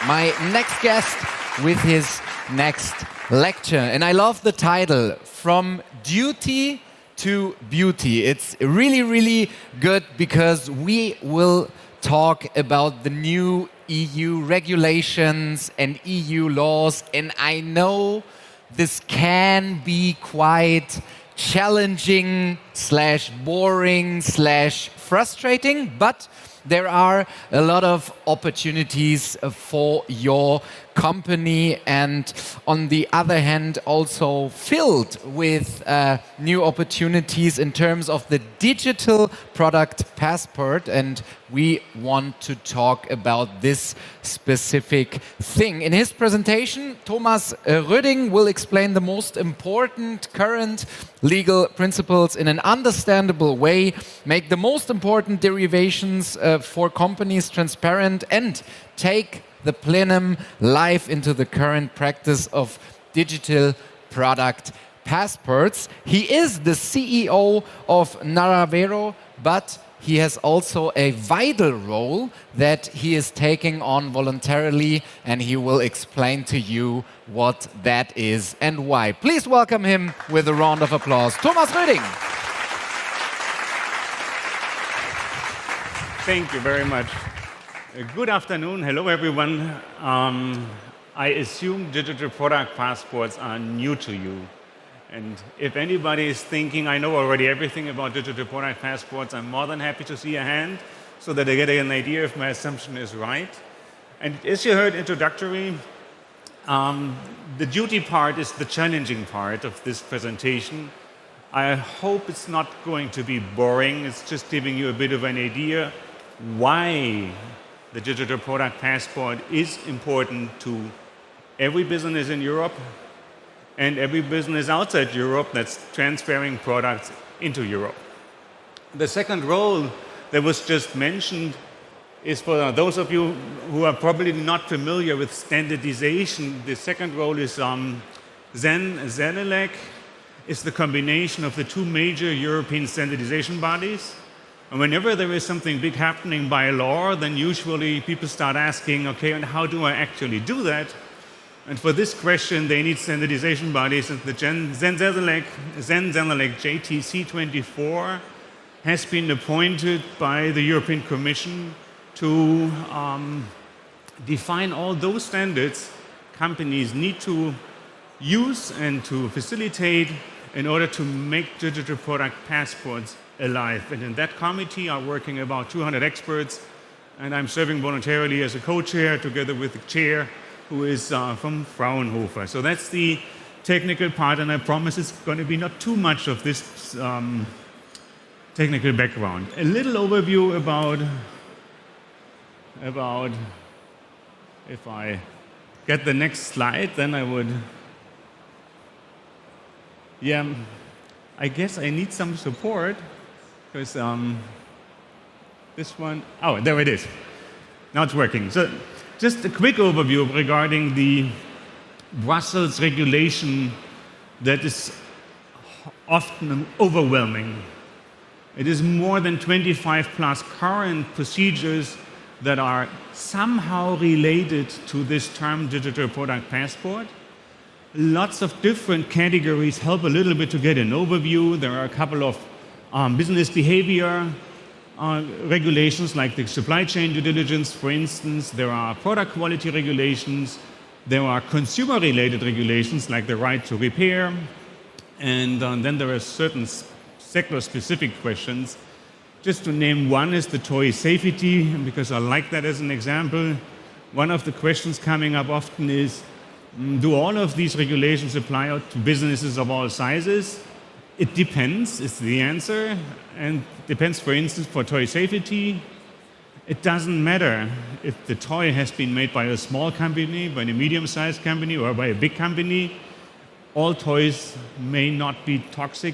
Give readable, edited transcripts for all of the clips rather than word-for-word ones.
my next guest with his next lecture. And I love the title, From Duty to Beauty. It's really, really good because we will talk about the new EU regulations and EU laws. And I know this can be quite challenging / boring / frustrating, but there are a lot of opportunities for your company, and on the other hand also filled with new opportunities in terms of the digital product passport, and we want to talk about this specific thing. In his presentation, Thomas Rödding will explain the most important current legal principles in an understandable way, make the most important derivations for companies transparent, and take the plenum live into the current practice of digital product passports. He is the CEO of Narravero, but he has also a vital role that he is taking on voluntarily, and he will explain to you what that is and why. Please welcome him with a round of applause. Thomas Rödding. Thank you very much. Good afternoon. Hello, everyone. I assume digital product passports are new to you. And if anybody is thinking, I know already everything about digital product passports, I'm more than happy to see a hand so that I get an idea if my assumption is right. And as you heard introductory, the duty part is the challenging part of this presentation. I hope it's not going to be boring. It's just giving you a bit of an idea why the digital product passport is important to every business in Europe and every business outside Europe that's transferring products into Europe. The second role that was just mentioned is for those of you who are probably not familiar with standardization. The second role is Zenelec. It's the combination of the two major European standardization bodies. And whenever there is something big happening by law, then usually people start asking, okay, and how do I actually do that? And for this question, they need standardization bodies. And the Zenelec JTC24 has been appointed by the European Commission to define all those standards companies need to use and to facilitate in order to make digital product passports alive. And in that committee are working about 200 experts, and I'm serving voluntarily as a co-chair together with the chair, who is from Fraunhofer. So that's the technical part, and I promise it's going to be not too much of this technical background. A little overview about if I get the next slide, then I would, I guess I need some support. Because this one, oh, there it is. Now it's working. So just a quick overview regarding the Brussels regulation that is often overwhelming. It is more than 25 plus current procedures that are somehow related to this term digital product passport. Lots of different categories help a little bit to get an overview. There are a couple of business behavior regulations like the supply chain due diligence, for instance. There are product quality regulations. There are consumer-related regulations like the right to repair. And then there are certain sector-specific questions. Just to name one is the toy safety, because I like that as an example. One of the questions coming up often is, do all of these regulations apply to businesses of all sizes? It depends, is the answer, and depends, for instance, for toy safety. It doesn't matter if the toy has been made by a small company, by a medium-sized company, or by a big company. All toys may not be toxic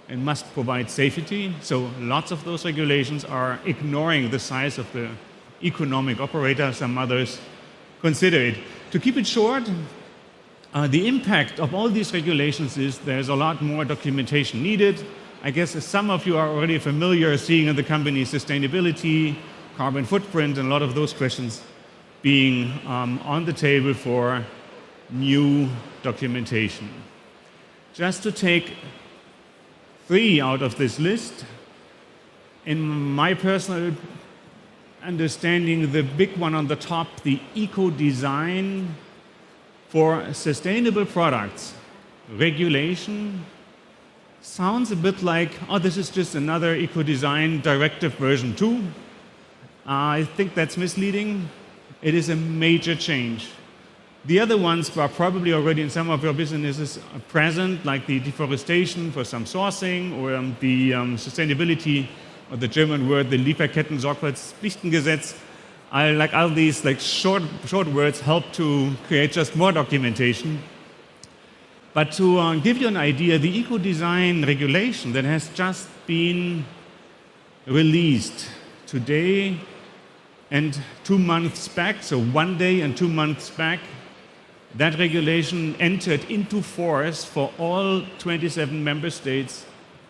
and must provide safety. So lots of those regulations are ignoring the size of the economic operator. Some others consider it. To keep it short, the impact of all these regulations is there's a lot more documentation needed. I guess some of you are already familiar seeing in the company sustainability, carbon footprint, and a lot of those questions being on the table for new documentation. Just to take 3 out of this list, in my personal understanding, the big one on the top, the eco-design for sustainable products regulation, sounds a bit like, oh, this is just another eco-design directive version 2. I think that's misleading. It is a major change. The other ones are probably already in some of your businesses present, like the deforestation for some sourcing, or the sustainability, or the German word, the Lieferketten-Sorgfaltspflichtengesetz. Like all these short words help to create just more documentation. But to give you an idea, the eco-design regulation that has just been released today and 2 months back, so 1 day and 2 months back, that regulation entered into force for all 27 member states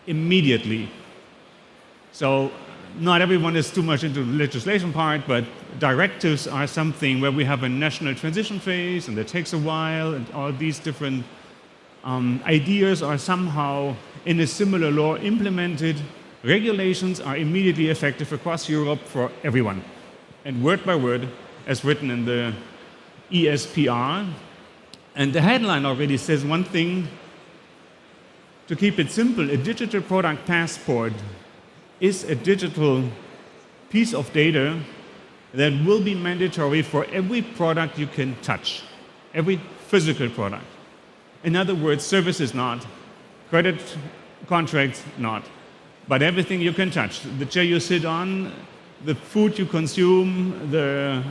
immediately. So not everyone is too much into the legislation part, but directives are something where we have a national transition phase, and that takes a while, and all these different ideas are somehow in a similar law implemented. Regulations are immediately effective across Europe for everyone, and word by word, as written in the ESPR. And the headline already says one thing. To keep it simple, a digital product passport is a digital piece of data that will be mandatory for every product you can touch, every physical product. In other words, services not, credit contracts not, but everything you can touch. The chair you sit on, the food you consume, the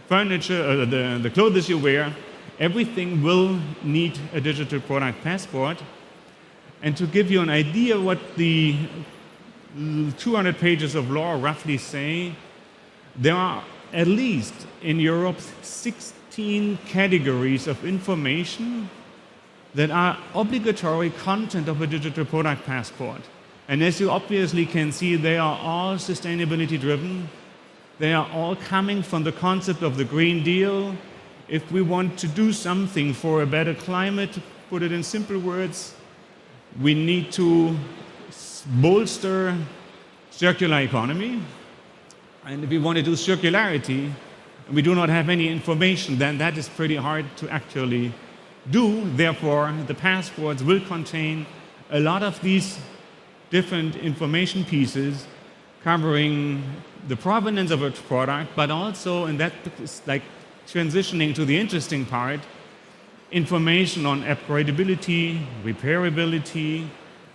furniture, the clothes you wear, everything will need a digital product passport. And to give you an idea what the 200 pages of law roughly say, there are at least in Europe 16 categories of information that are obligatory content of a digital product passport. And as you obviously can see, they are all sustainability driven. They are all coming from the concept of the Green Deal. If we want to do something for a better climate, to put it in simple words, we need to bolster circular economy. And if we want to do circularity, and we do not have any information, then that is pretty hard to actually do. Therefore, the passports will contain a lot of these different information pieces covering the provenance of a product, but also, and that is like transitioning to the interesting part, information on upgradability, repairability,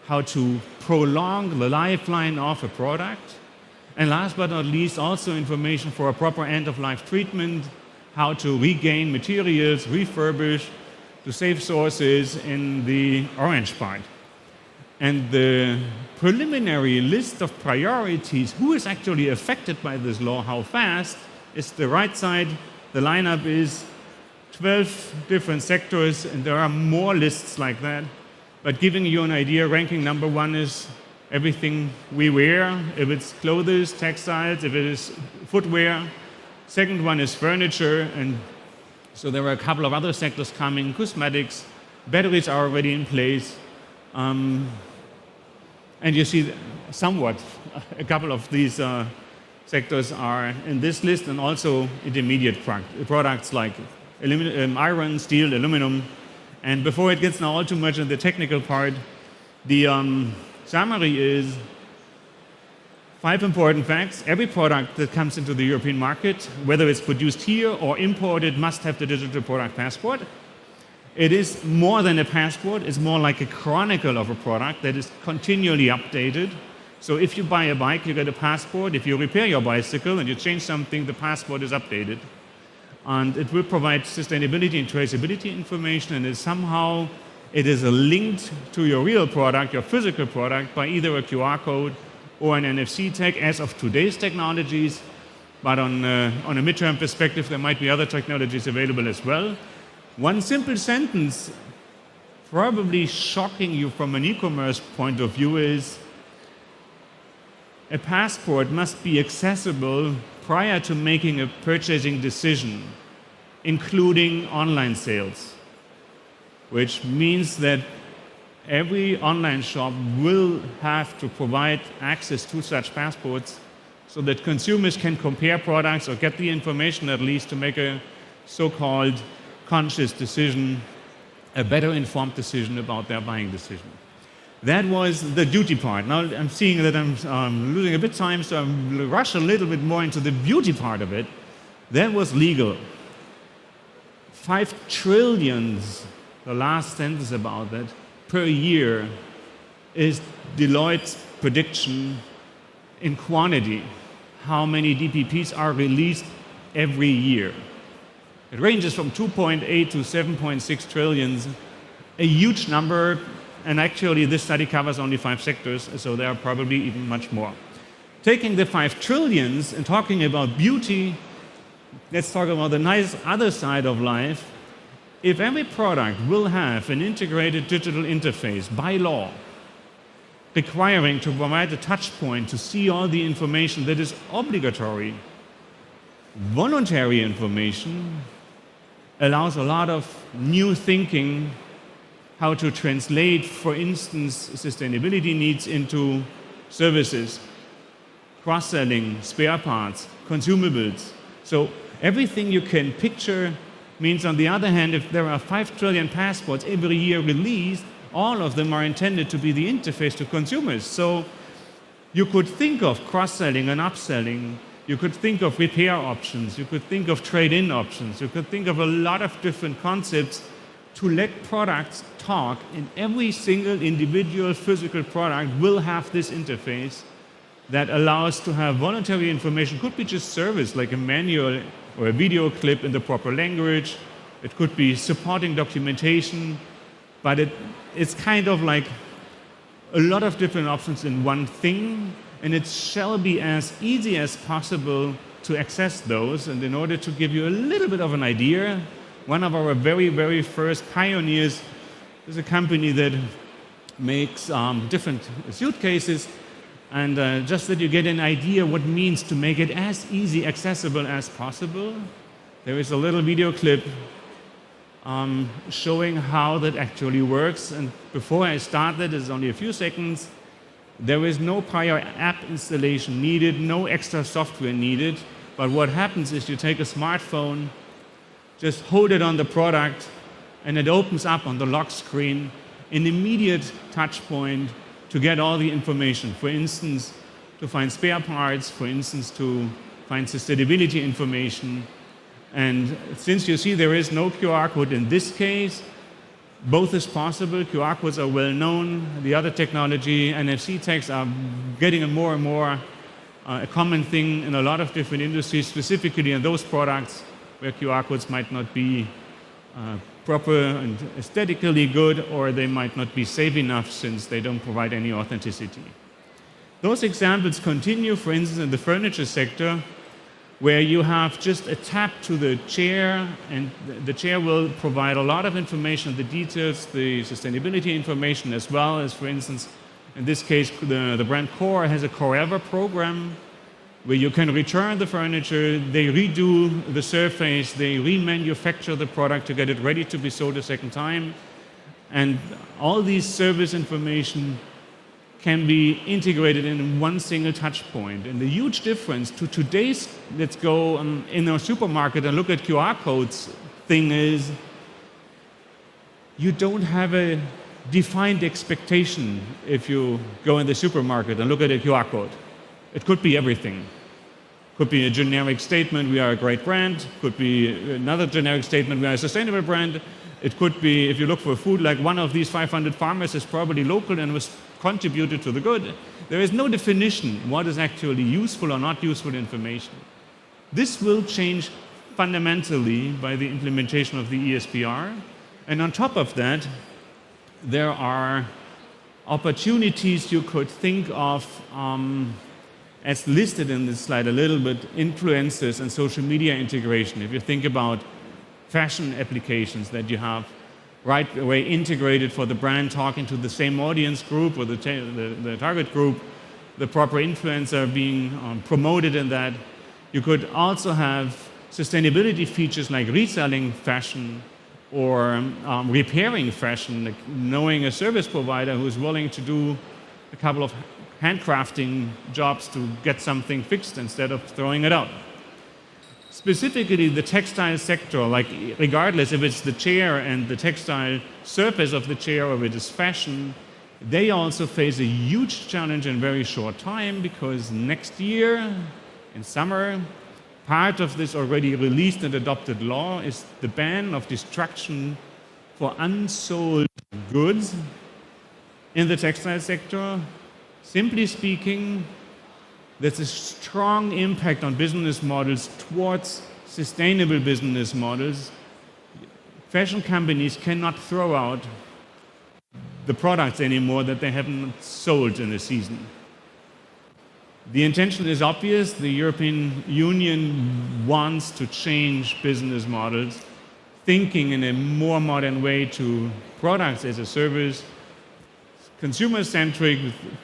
how to prolong the lifeline of a product, and last but not least, also information for a proper end-of-life treatment, how to regain materials, refurbish, to save sources in the orange part. And the preliminary list of priorities, who is actually affected by this law, how fast, is the right side. The lineup is 12 different sectors, and there are more lists like that. But giving you an idea, ranking number 1 is everything we wear, if it's clothes, textiles, if it is footwear. Second one is furniture, and so there are a couple of other sectors coming, cosmetics, batteries are already in place. And you see somewhat, a couple of these sectors are in this list, and also intermediate products like iron, steel, aluminum. And before it gets now all too much in the technical part, the summary is 5 important facts. Every product that comes into the European market, whether it's produced here or imported, must have the digital product passport. It is more than a passport, it's more like a chronicle of a product that is continually updated. So if you buy a bike, you get a passport. If you repair your bicycle and you change something, the passport is updated. And it will provide sustainability and traceability information, and somehow it is linked to your real product, your physical product, by either a QR code or an NFC tag as of today's technologies. But on a midterm perspective, there might be other technologies available as well. One simple sentence, probably shocking you from an e-commerce point of view, is a passport must be accessible prior to making a purchasing decision, including online sales, which means that every online shop will have to provide access to such passports so that consumers can compare products or get the information at least to make a so-called conscious decision, a better informed decision about their buying decision. That was the duty part. Now I'm seeing that I'm losing a bit of time, so I'll rush a little bit more into the beauty part of it. That was legal. 5 trillion, the last sentence about that, per year is Deloitte's prediction in quantity, how many DPPs are released every year. It ranges from 2.8 to 7.6 trillion, a huge number, and actually this study covers only 5 sectors, so there are probably even much more. Taking the 5 trillions and talking about beauty, let's talk about the nice other side of life. If every product will have an integrated digital interface by law, requiring to provide a touch point to see all the information that is obligatory, voluntary information allows a lot of new thinking how to translate, for instance, sustainability needs into services, cross-selling, spare parts, consumables. So everything you can picture means, on the other hand, if there are 5 trillion passports every year released, all of them are intended to be the interface to consumers. So you could think of cross-selling and upselling. You could think of repair options. You could think of trade-in options. You could think of a lot of different concepts to let products talk, and every single individual physical product will have this interface that allows to have voluntary information. Could be just service, like a manual or a video clip in the proper language. It could be supporting documentation, but it's kind of like a lot of different options in one thing, and it shall be as easy as possible to access those. And in order to give you a little bit of an idea, one of our very, very first pioneers is a company that makes different suitcases. And just that you get an idea what it means to make it as easy accessible as possible, there is a little video clip showing how that actually works. And before I start that, it's only a few seconds. There is no prior app installation needed, no extra software needed. But what happens is you take a smartphone, just hold it on the product, and it opens up on the lock screen an immediate touch point to get all the information. For instance, to find spare parts, for instance, to find sustainability information. And since you see there is no QR code in this case, both is possible. QR codes are well known. The other technology, NFC tags, are getting more and more a common thing in a lot of different industries, specifically in those products where QR codes might not be proper and aesthetically good, or they might not be safe enough since they don't provide any authenticity. Those examples continue, for instance, in the furniture sector, where you have just a tap to the chair, and the chair will provide a lot of information, the details, the sustainability information, as well as, for instance, in this case, the brand Core has a Corever program where you can return the furniture, they redo the surface, they remanufacture the product to get it ready to be sold a second time. And all these service information can be integrated in one single touch point. And the huge difference to today's, let's go in our supermarket and look at QR codes thing is, you don't have a defined expectation if you go in the supermarket and look at a QR code. It could be everything. Could be a generic statement, we are a great brand. Could be another generic statement, we are a sustainable brand. It could be, if you look for food, like one of these 500 farmers is probably local and was contributed to the good. There is no definition what is actually useful or not useful information. This will change fundamentally by the implementation of the ESPR. And on top of that, there are opportunities you could think of as listed in this slide a little bit, influencers and social media integration. If you think about fashion applications that you have right away integrated for the brand, talking to the same audience group or the target group, the proper influencer being promoted in that. You could also have sustainability features like reselling fashion or repairing fashion, like knowing a service provider who's willing to do a couple of handcrafting jobs to get something fixed instead of throwing it out. Specifically, the textile sector, like regardless if it's the chair and the textile surface of the chair or if it is fashion, they also face a huge challenge in very short time because next year, in summer, part of this already released and adopted law is the ban of destruction for unsold goods in the textile sector. Simply speaking, there's a strong impact on business models towards sustainable business models. Fashion companies cannot throw out the products anymore that they haven't sold in a season. The intention is obvious. The European Union wants to change business models, thinking in a more modern way to products as a service, consumer-centric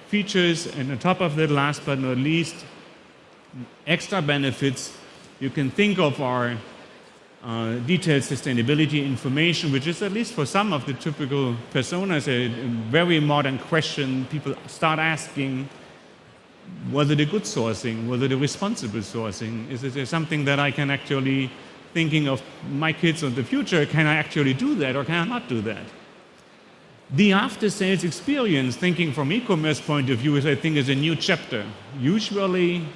features, and on top of that, last but not least, extra benefits. You can think of our detailed sustainability information, which is, at least for some of the typical personas, a very modern question. People start asking, was it a good sourcing? Was it a responsible sourcing? Is it something that I can actually, thinking of my kids of the future, can I actually do that or can I not do that? The after-sales experience, thinking from e-commerce point of view, is, I think, is a new chapter. Usually,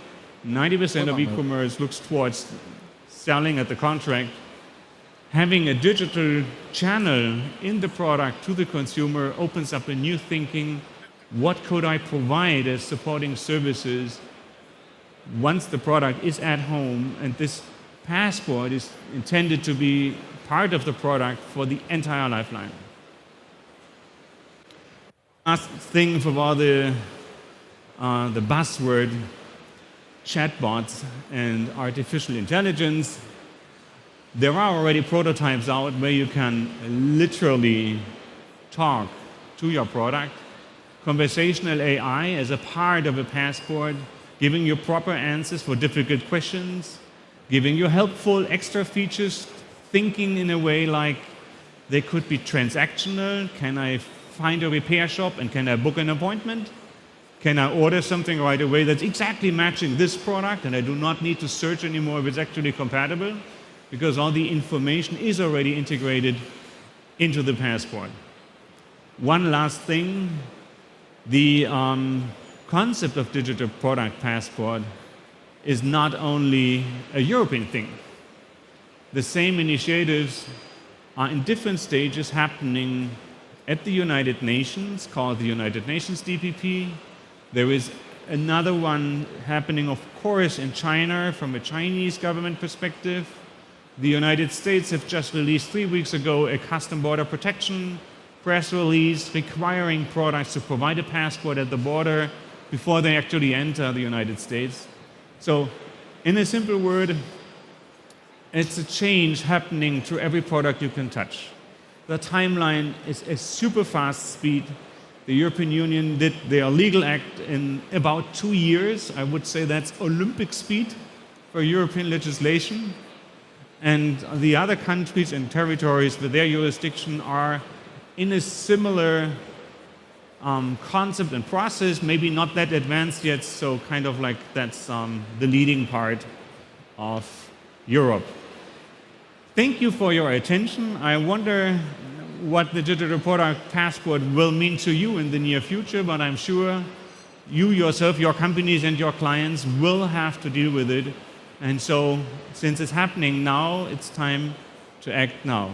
90% of e-commerce looks towards selling at the contract. Having a digital channel in the product to the consumer opens up a new thinking. What could I provide as supporting services once the product is at home and this passport is intended to be part of the product for the entire lifeline? Last thing for all the buzzword chatbots and artificial intelligence. There are already prototypes out where you can literally talk to your product. Conversational AI as a part of a passport, giving you proper answers for difficult questions, giving you helpful extra features, thinking in a way like they could be transactional. Can I find a repair shop and can I book an appointment? Can I order something right away that's exactly matching this product and I do not need to search anymore if it's actually compatible? Because all the information is already integrated into the passport. One last thing, the concept of digital product passport is not only a European thing. The same initiatives are in different stages happening at the United Nations, called the United Nations DPP. There is another one happening, of course, in China from a Chinese government perspective. The United States have just released 3 weeks ago a custom border protection press release requiring products to provide a passport at the border before they actually enter the United States. So, in a simple word, it's a change happening to every product you can touch. The timeline is a super fast speed. The European Union did their legal act in about 2 years. I would say that's Olympic speed for European legislation. And the other countries and territories with their jurisdiction are in a similar concept and process, maybe not that advanced yet, so kind of like that's the leading part of Europe. Thank you for your attention. I wonder what the digital product passport will mean to you in the near future, but I'm sure you yourself, your companies and your clients will have to deal with it. And so, since it's happening now, it's time to act now.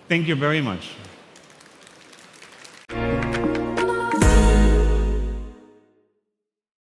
Thank you very much.